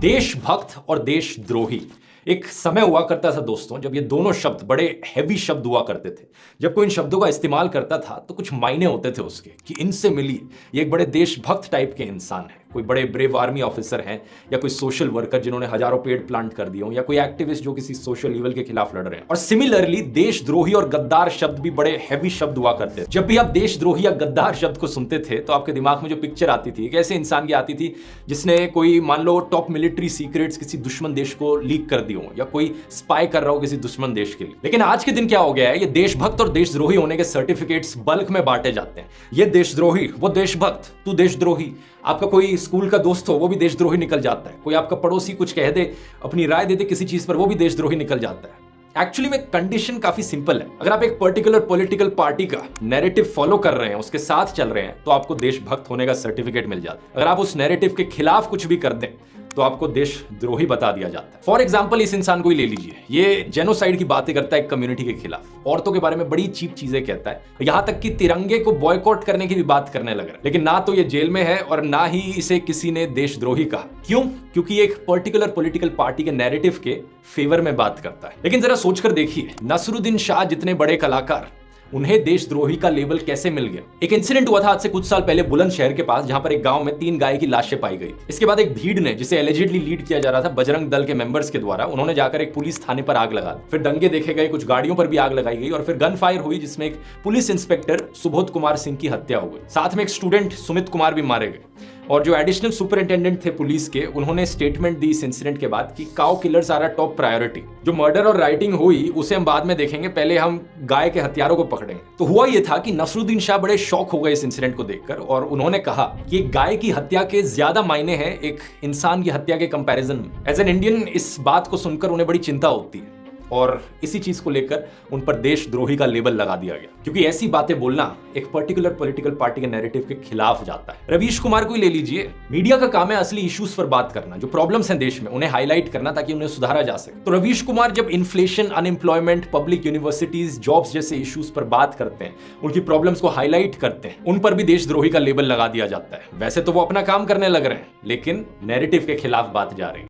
देशभक्त और देशद्रोही एक समय हुआ करता था दोस्तों, जब ये दोनों शब्द बड़े हैवी शब्द हुआ करते थे। जब कोई इन शब्दों का इस्तेमाल करता था तो कुछ मायने होते थे उसके कि इनसे मिली ये एक बड़े देशभक्त टाइप के इंसान है, कोई बड़े ब्रेव आर्मी ऑफिसर हैं, या कोई सोशल वर्कर जिन्होंने हजारों पेड़ प्लांट कर दिए हों, या कोई एक्टिविस्ट जो किसी सोशल इवल के खिलाफ लड़ रहे हैं। और सिमिलरली देशद्रोही और गद्दार शब्द भी बड़े हैवी शब्द हुआ करते थे। जब भी आप देशद्रोही या गद्दार शब्द को सुनते थे तो आपके दिमाग में जो पिक्चर आती थी एक ऐसे इंसान की आती थी जिसने कोई मान लो टॉप मिलिट्री सीक्रेट्स किसी दुश्मन देश को लीक कर दी हो, या कोई स्पाई कर रहा हो किसी दुश्मन देश के लिए। लेकिन आज के दिन क्या हो गया है, ये देशभक्त और देशद्रोही होने के सर्टिफिकेट्स बल्क में बांटे जाते हैं। ये देशद्रोही, वो देशभक्त, तू देशद्रोही। आपका कोई स्कूल का दोस्त हो वो भी देशद्रोही निकल जाता है। कोई आपका पड़ोसी कुछ कह दे, अपनी राय दे दे किसी चीज पर, वो भी देशद्रोही निकल जाता है। एक्चुअली में कंडीशन काफी सिंपल है। अगर आप एक पर्टिकुलर पॉलिटिकल पार्टी का नैरेटिव फॉलो कर रहे हैं, उसके साथ चल रहे हैं, तो आपको देशभक्त होने का सर्टिफिकेट मिल जाता है। अगर आप उस नैरेटिव के खिलाफ कुछ भी कर दें तो आपको देशद्रोही बता दिया जाता है। फॉर एग्जाम्पल इस इंसान को ही ले लीजिए, ये जेनोसाइड की बातें करता है एक कम्युनिटी के खिलाफ, औरतों के बारे में बड़ी चीप चीजें कहता है, यहां तक कि तिरंगे को बॉयकॉट करने की भी बात करने लग रहा है। लेकिन ना तो ये जेल में है और ना ही इसे किसी ने देशद्रोही कहा। क्यों? क्योंकि एक पर्टिकुलर पॉलिटिकल पार्टी के नैरेटिव के फेवर में बात करता है। लेकिन जरा सोचकर देखिए, नसरुद्दीन शाह जितने बड़े कलाकार, उन्हें देशद्रोही का लेबल कैसे मिल गया? एक इंसिडेंट हुआ था आज से कुछ साल पहले बुलंदशहर के पास, जहां पर एक गांव में 3 गाय की लाशें पाई गई। इसके बाद एक भीड़ ने, जिसे एलिजिडली लीड किया जा रहा था बजरंग दल के मेंबर्स के द्वारा, उन्होंने जाकर एक पुलिस थाने पर आग लगा दी। फिर दंगे देखे गए, कुछ गाड़ियों पर भी आग लगाई गई और फिर गन फायर हुई, जिसमें एक पुलिस इंस्पेक्टर सुबोध कुमार सिंह की हत्या हो गई। साथ में एक स्टूडेंट सुमित कुमार भी मारे गए। और जो एडिशनल सुपरिटेंडेंट थे पुलिस के, उन्होंने स्टेटमेंट दी इस इंसिडेंट के बाद कि cow killers are a top priority. जो मर्डर और राइटिंग हुई उसे हम बाद में देखेंगे, पहले हम गाय के हत्यारों को पकड़ेंगे। तो हुआ ये था कि नसरुद्दीन शाह बड़े शॉक हो गए इस इंसिडेंट को देखकर, और उन्होंने कहा कि एक गाय की हत्या के ज्यादा मायने हैं एक इंसान की हत्या के कंपैरिजन में। एज एन इंडियन इस बात को सुनकर उन्हें बड़ी चिंता होती है और इसी चीज को लेकर उन पर देशद्रोही का लेबल लगा दिया गया, क्योंकि ऐसी बातें बोलना एक पर्टिकुलर पॉलिटिकल पार्टी के नैरेटिव के खिलाफ जाता है। रवीश कुमार को ही ले लीजिए, मीडिया का काम है असली इश्यूज पर बात करना, जो प्रॉब्लम्स हैं देश में उन्हें हाईलाइट करना ताकि उन्हें सुधारा जा सके। तो रवीश कुमार जब inflation, unemployment, public universities, jobs जैसे इश्यूज पर बात करते हैं, उनकी प्रॉब्लम्स को हाईलाइट करते हैं, उन पर भी देशद्रोही का लेबल लगा दिया जाता है। वैसे तो वो अपना काम करने लग रहे हैं, लेकिन नैरेटिव के खिलाफ बात जा रही है।